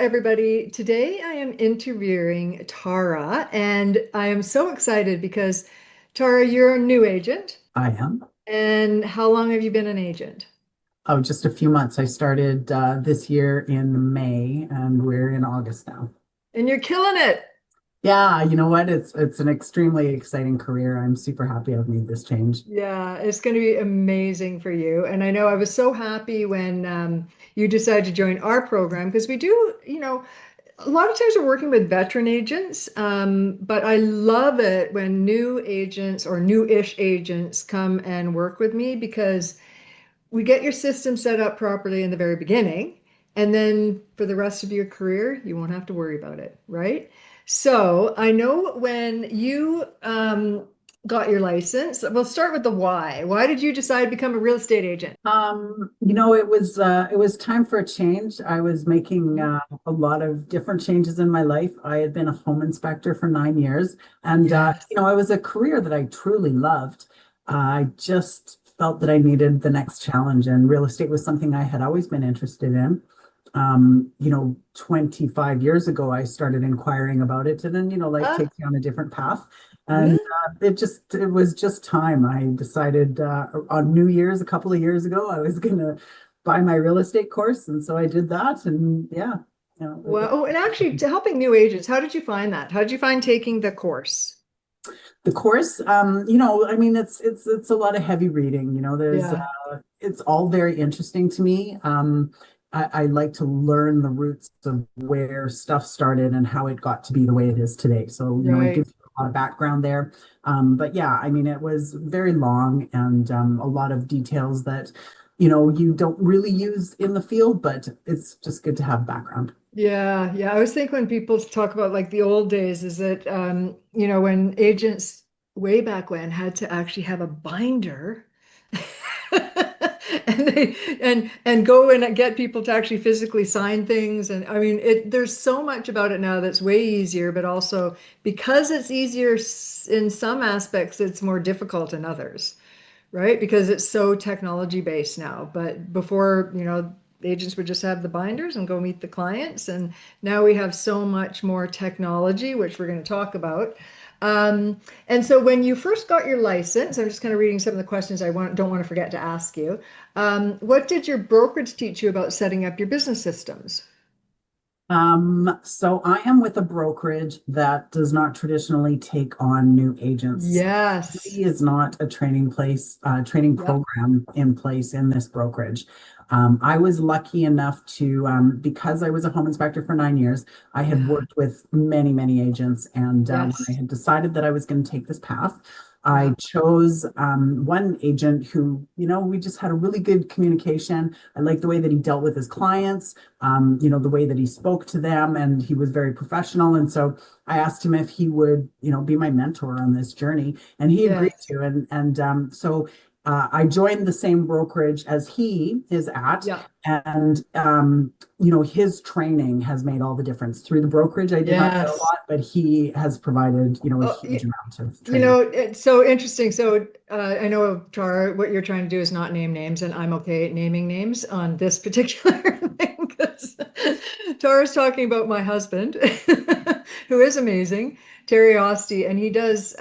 everybody. Today I am interviewing Tara, and I am so excited because Tara, you're a new agent. I am. And how long have you been an agent? Oh, just a few months. I started this year in May, and we're in August now. And you're killing it. Yeah, you know what? It's an extremely exciting career. I'm super happy I've made this change. Yeah, it's going to be amazing for you. And I know I was so happy when you decided to join our program because we do, a lot of times we're working with veteran agents, but I love it when new agents or new-ish agents come and work with me because we get your system set up properly in the very beginning, and then for the rest of your career, you won't have to worry about it, right? So I know when you got your license, we'll start with the why. Why did you decide to become a real estate agent? It was time for a change. I was making Mhm. a lot of different changes in my life. I had been a home inspector for 9 years, and Yes. it was a career that I truly loved. I just felt that I needed the next challenge, and real estate was something I had always been interested in. 25 years ago, I started inquiring about it, and then, life Ah, takes you on a different path. yeah. And it was just time. I decided on New Year's a couple of years ago, I was going to buy my real estate course. And so I did that. And yeah, Well, oh, and actually, to helping new agents, how did you find that? How did you find taking the course? the course, I mean, it's a lot of heavy reading. Yeah. It's all very interesting to me. I like to learn the roots of where stuff started and how it got to be the way it is today. So, it Right. gives you a lot of background there. But yeah, I mean, it was very long and a lot of details that, you don't really use in the field, but it's just good to have background. Yeah, yeah. I always think when people talk about like the old days, is that when agents way back when had to actually have a binder and go and get people to actually physically sign things. And I mean, there's so much about it now that's way easier, but also because it's easier in some aspects, it's more difficult in others, right? Because it's so technology based now. But before, agents would just have the binders and go meet the clients. And now we have so much more technology, which we're going to talk about. Um, and so when you first got your license, I'm just kind of reading some of the questions don't want to forget to ask you. What did your brokerage teach you about setting up your business systems? So I am with a brokerage that does not traditionally take on new agents. So there Yes. really is not a training Yep. program in place in this brokerage. I was lucky enough to, because I was a home inspector for 9 years, I had Yeah. worked with many, many agents. And when I Yes. had decided that I was going to take this path, I Yeah. chose one agent who, we just had a really good communication. I liked the way that he dealt with his clients, the way that he spoke to them, and he was very professional. And so I asked him if he would, be my mentor on this journey, and he agreed Yes. to. And so I joined the same brokerage as he is at, Yeah. and his training has made all the difference. Through the brokerage, I did not get a Yes. lot, but he has provided, a Oh, huge amount of training. it's so interesting. So I know, Tara, what you're trying to do is not name names, and I'm okay naming names on this particular thing because Tara's talking about my husband, who is amazing, Terry Osty, and he does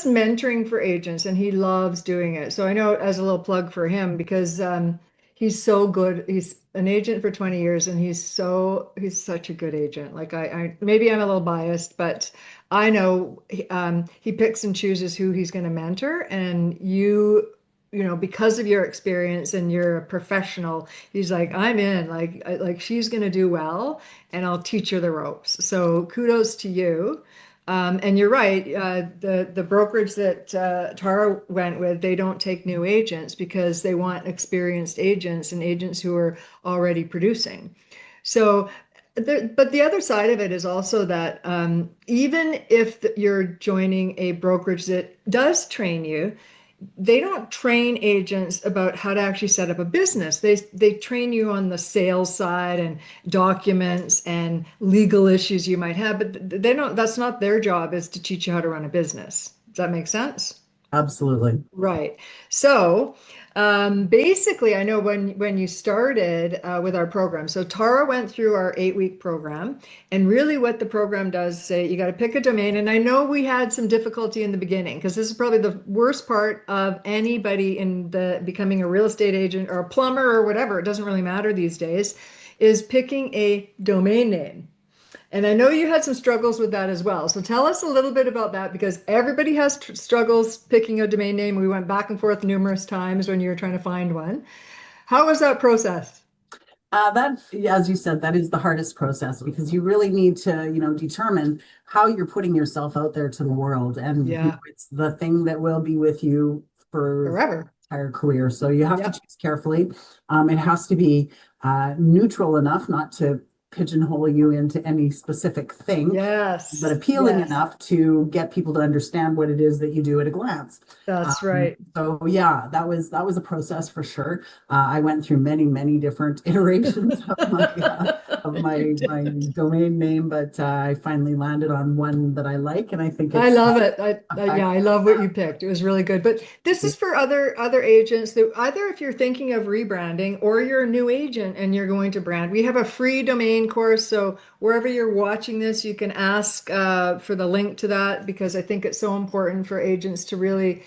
mentoring for agents, and he loves doing it. So I know as a little plug for him because he's so good. He's an agent for 20 years, and he's such a good agent. Like I maybe I'm a little biased, but I know he picks and chooses who he's going to mentor, and because of your experience and you're a professional, he's like, I'm in, like she's going to do well, and I'll teach her the ropes. So kudos to you. And you're right. The brokerage that Tara went with, they don't take new agents because they want experienced agents and agents who are already producing. So, but the other side of it is also that even if you're joining a brokerage that does train you, they don't train agents about how to actually set up a business. They train you on the sales side and documents and legal issues you might have, but they don't. That's not their job, is to teach you how to run a business. Does that make sense? Absolutely. Right. So, Basically, I know when you started with our program. So Tara went through our 8-week program, and really, what the program does say you got to pick a domain. And I know we had some difficulty in the beginning because this is probably the worst part of anybody in the becoming a real estate agent or a plumber or whatever. It doesn't really matter these days, is picking a domain name. And I know you had some struggles with that as well. So tell us a little bit about that because everybody has struggles picking a domain name. We went back and forth numerous times when you were trying to find one. How was that process? That, yeah, as you said, that is the hardest process because you really need to, determine how you're putting yourself out there to the world. And, Yeah, it's the thing that will be with you for forever. entire career. So you have to Yep. choose carefully. It has to be neutral enough not to pigeonhole you into any specific thing, but Yes. appealing Yes. enough to get people to understand what it is that you do at a glance. That's right. So yeah, that was a process for sure. I went through many different iterations of my of You my my did. domain name, but I finally landed on one that I like, and I think I it's love it. Yeah, I effective. love what you picked. It was really good. But this is for other agents that either if you're thinking of rebranding or you're a new agent and you're going to brand, we have a free domain course. So wherever you're watching this, you can ask for the link to that because I think it's so important for agents to really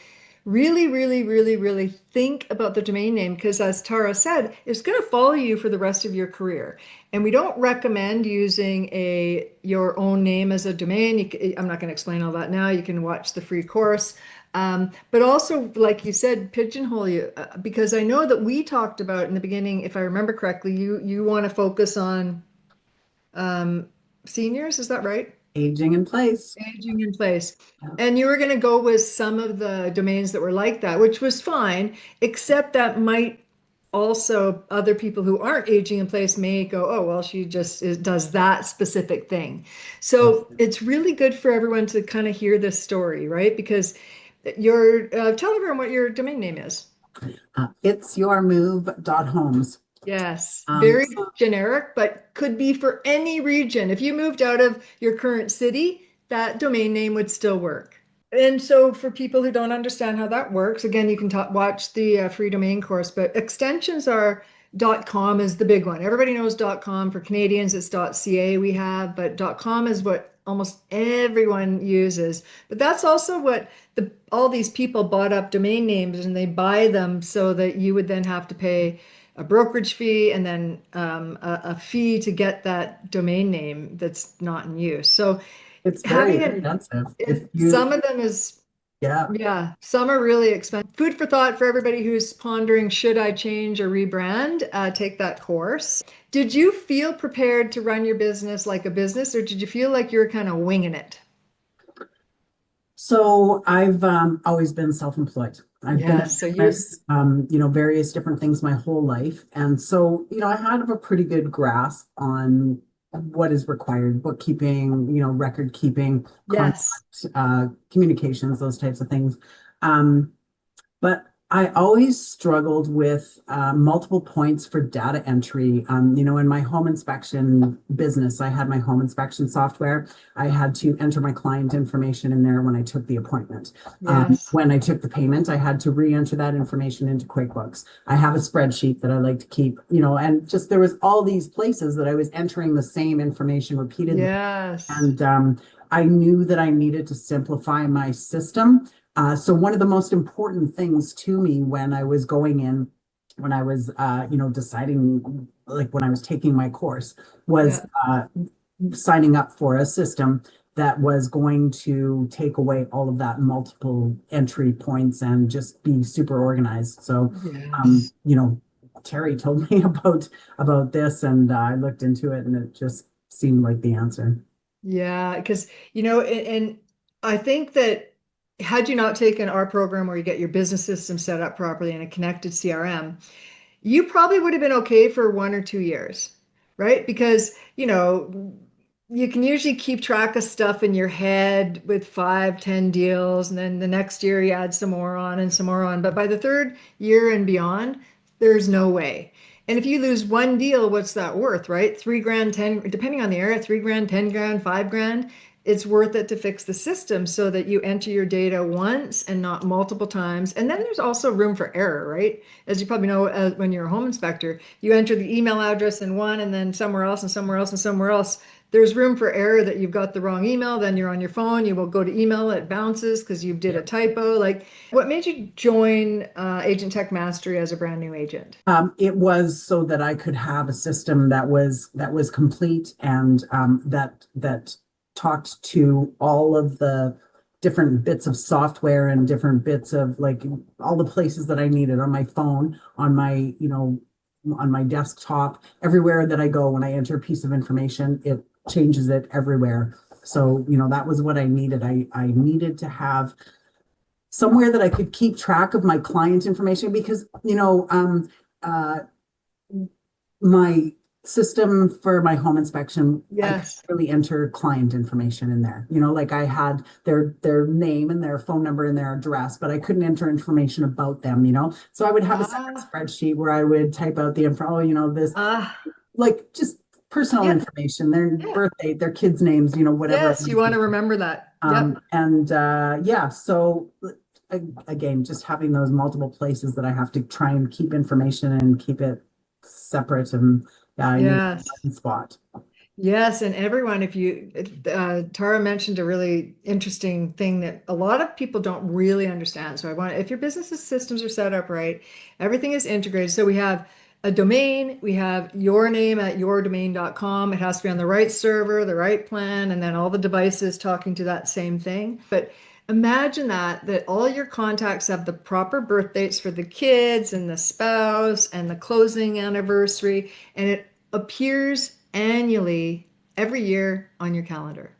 think about the domain name because as Tara said, it's going to follow you for the rest of your career. And we don't recommend using a your own name as a domain. I'm not going to explain all that now. You can watch the free course. But also, like you said, pigeonhole you because I know that we talked about in the beginning, if I remember correctly, you want to focus on um, seniors. Is that right? Aging in place. Aging in place. Yeah. And you were going to go with some of the domains that were like that, which was fine, except that might also other people who aren't aging in place may go, oh, well, she just does that specific thing. Yes. So it's really good for everyone to kind of hear this story, right? Because tell everyone what your domain name is. It's your move dot homes. Yes, very So generic, but could be for any region. If you moved out of your current city, that domain name would still work. And so, for people who don't understand how that works, again, you can watch the free domain course, but extensions are .com is the big one. Everybody knows .com. For Canadians, it's .ca we have, but .com is what almost everyone uses. But that's also what all these people bought up domain names and they buy them so that you would then have to pay a brokerage fee and then a fee to get that domain name that's not in use. So it's very having it, expensive. If some you, of them is, yeah. yeah, some are really expensive. Food for thought for everybody who's pondering, should I change or rebrand? Take that course. Did you feel prepared to run your business like a business, or did you feel like you were kind of winging it? So I've always been self-employed. I've been a Yes, so you're, business, various different things my whole life. And so, I had a pretty good grasp on what is required, bookkeeping, record keeping, yes, contract, communications, those types of things. Um, but I always struggled with multiple points for data entry. In my home inspection business, I had my home inspection software. I had to enter my client information in there when I took the appointment. yes, When I took the payment, I had to re-enter that information into QuickBooks. I have a spreadsheet that I like to keep, and just there was all these places that I was entering the same information repeatedly. yes, And I knew that I needed to simplify my system. So one of the most important things to me when I was going in, when I was, deciding, like when I was taking my course, was yeah, signing up for a system that was going to take away all of that multiple entry points and just be super organized. So, yes. Terry told me about this, and I looked into it, and it just seemed like the answer. Yeah, because and I think that had you not taken our program where you get your business system set up properly in a connected CRM, you probably would have been okay for 1 or 2 years, right? Because, you can usually keep track of stuff in your head with 5, 10 deals, and then the next year you add some more on and some more on. But by the third year and beyond, there's no way. And if you lose one deal, what's that worth, right? 3 grand, 10, depending on the area, 3 grand, 10 grand, 5 grand. it's worth it to fix the system so that you enter your data once and not multiple times. And then there's also room for error, right? As you probably know, when you're a home inspector, you enter the email address in one and then somewhere else and somewhere else and somewhere else. There's room for error that you've got the wrong email, then you're on your phone, you will go to email, it bounces because you did a typo. Like, what made you join Agent Tech Mastery as a brand new agent? It was so that I could have a system that was complete and that talked to all of the different bits of software and different bits of like all the places that I needed on my phone, on my, on my desktop, everywhere that I go when I enter a piece of information, it changes it everywhere. So, that was what I needed. I needed to have somewhere that I could keep track of my client information because, uh, my system for my home inspection, I could Yes. really enter client information in there. Like I had their name and their phone number and their address, but I couldn't enter information about them. So I would have a separate Ah, spreadsheet where I would type out the info, this ah, like just personal yeah, information, their yeah. birthday, their kids' names, whatever it Yes, you might want to be. remember that. Yep. And yeah, so again, just having those multiple places that I have to try and keep information and keep it separate, and yeah, I need Yes. one spot. Yes, and everyone, if you, Tara mentioned a really interesting thing that a lot of people don't really understand. So I want, if your business's systems are set up right, everything is integrated. So we have a domain, we have your name at yourdomain.com. It has to be on the right server, the right plan, and then all the devices talking to that same thing. But imagine that all your contacts have the proper birth dates for the kids and the spouse and the closing anniversary, and it appears annually every year on your calendar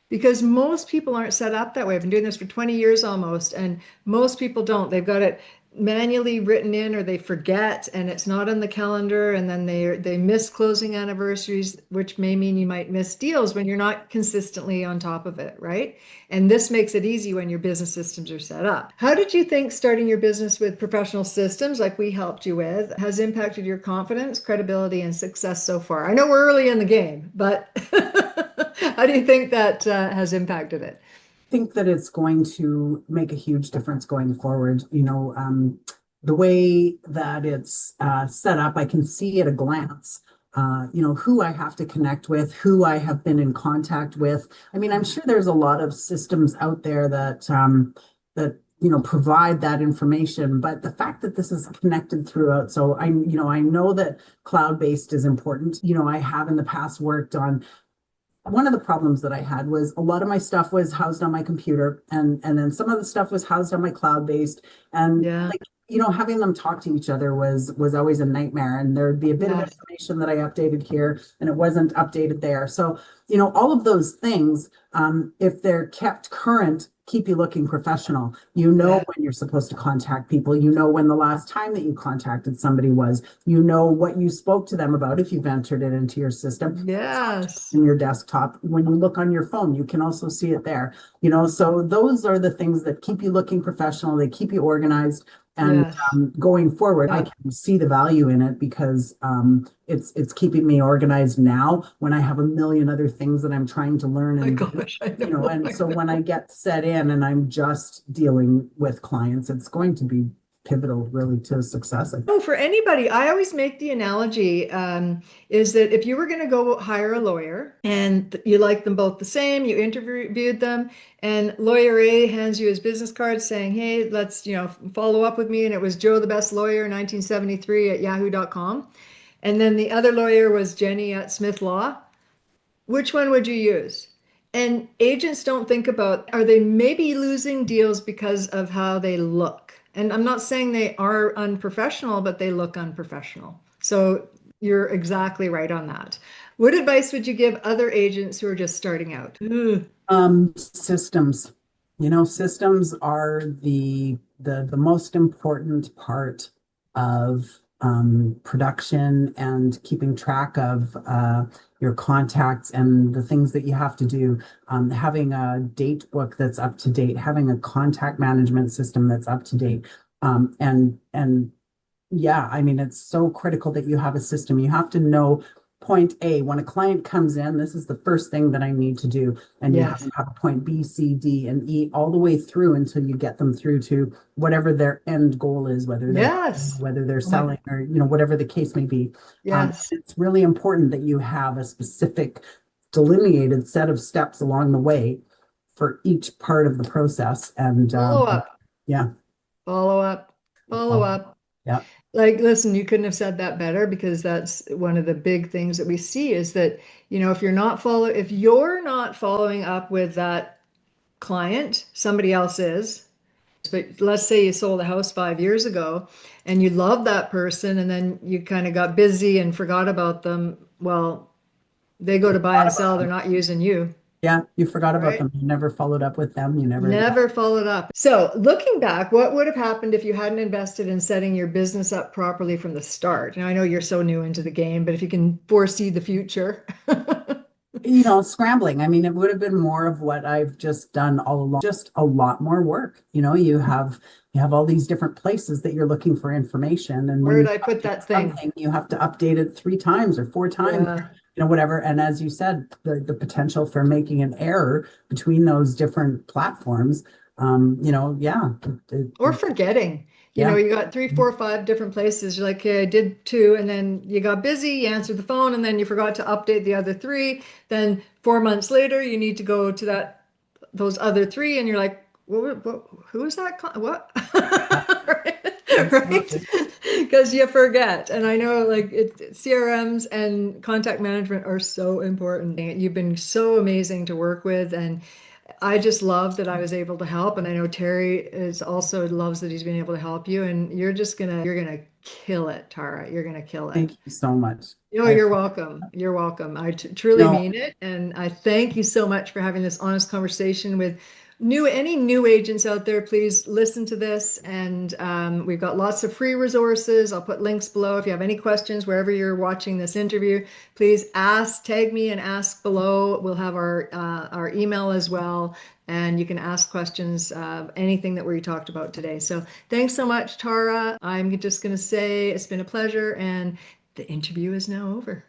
because most people aren't set up that way. I've been doing this for 20 years almost, and most people don't. They've got it manually written in or they forget and it's not on the calendar, and then they miss closing anniversaries, which may mean you might miss deals when you're not consistently on top of it, right? And this makes it easy when your business systems are set up. How did you think starting your business with professional systems like we helped you with has impacted your confidence, credibility, and success so far? I know we're early in the game, but how do you think that has impacted it? Think that it's going to make a huge difference going forward. The way that it's set up, I can see at a glance, who I have to connect with, who I have been in contact with. I mean, I'm sure there's a lot of systems out there that provide that information, but the fact that this is connected throughout, so I know that cloud-based is important. I have in the past worked on one of the problems that I had was a lot of my stuff was housed on my computer, and then some of the stuff was housed on my cloud based, and Yeah. like having them talk to each other was always a nightmare, and there'd be a bit of Yes. information that I updated here and it wasn't updated there. So all of those things, if they're kept current, keep you looking professional. Yeah. When you're supposed to contact people, when the last time that you contacted somebody was, what you spoke to them about if you've entered it into your system Yes. in your desktop. When you look on your phone, you can also see it there. So those are the things that keep you looking professional. They keep you organized. And Yes. going forward, I Yeah. can see the value in it because it's keeping me organized now when I have a million other things that I'm trying to learn My and do. gosh, I know. And I so when know. I get set in and I'm just dealing with clients, it's going to be pivotal really to success. Oh, for anybody, I always make the analogy is that if you were going to go hire a lawyer and you like them both the same, you interviewed them, and lawyer A hands you his business card saying, "Hey, let's, follow up with me." And it was Joe the Best Lawyer 1973 at yahoo.com. And then the other lawyer was Jenny at Smith Law. Which one would you use? And agents don't think about, are they maybe losing deals because of how they look? And I'm not saying they are unprofessional, but they look unprofessional. So you're exactly right on that. What advice would you give other agents who are just starting out? Ugh. Systems. Systems are the most important part of production and keeping track of your contacts and the things that you have to do. Having a date book that's up to date, having a contact management system that's up to date, and yeah, I mean, it's so critical that you have a system. You have to know point A. When a client comes in, this is the first thing that I need to do. And you Yes. have a point B, C, D, and E all the way through until you get them through to whatever their end goal is, Yes. whether they're Oh my, selling or, whatever the case may be. yes. It's really important that you have a specific delineated set of steps along the way for each part of the process. And Follow up, yeah, follow up, follow up. yeah, Like, listen, you couldn't have said that better because that's one of the big things that we see is that, if you're not following up with that client, somebody else is. But let's say you sold a house 5 years ago and you loved that person and then you kind of got busy and forgot about them. Well, they go to buy and sell, they're not using you, yeah. You forgot about right? them. You never followed up with them. You never, yeah. Never followed up. So, looking back, what would have happened if you hadn't invested in setting your business up properly from the start? Now, I know you're so new into the game, but if you can foresee the future. Scrambling. I mean, it would have been more of what I've just done all along, just a lot more work. You have all these different places that you're looking for information. And when Where you did I put update that thing? something, you have to update it 3 times or 4 times, Yeah. whatever. And as you said, the potential for making an error between those different platforms, yeah, Or forgetting. yeah, You got three, four, five different places. You're like, okay, I did two, and then you got busy, you answered the phone, and then you forgot to update the other three. Then 4 months later, you need to go to those other three, and you're like, who is that? What? yeah, Right? absolutely. Because you forget. And I know like CRMs and contact management are so important. You've been so amazing to work with, and I just love that I was able to help. And I know Terry is also loves that he's been able to help you. And you're gonna kill it, Tara. You're gonna kill it. Thank you so much. Oh, I, you're welcome. You're welcome. I truly no, mean it. And I thank you so much for having this honest conversation with any new agents out there. Please listen to this. And we've got lots of free resources. I'll put links below. If you have any questions, wherever you're watching this interview, please tag me and ask below. We'll have our email as well. And you can ask questions of anything that we talked about today. So thanks so much, Tara. I'm just going to say it's been a pleasure. And the interview is now over.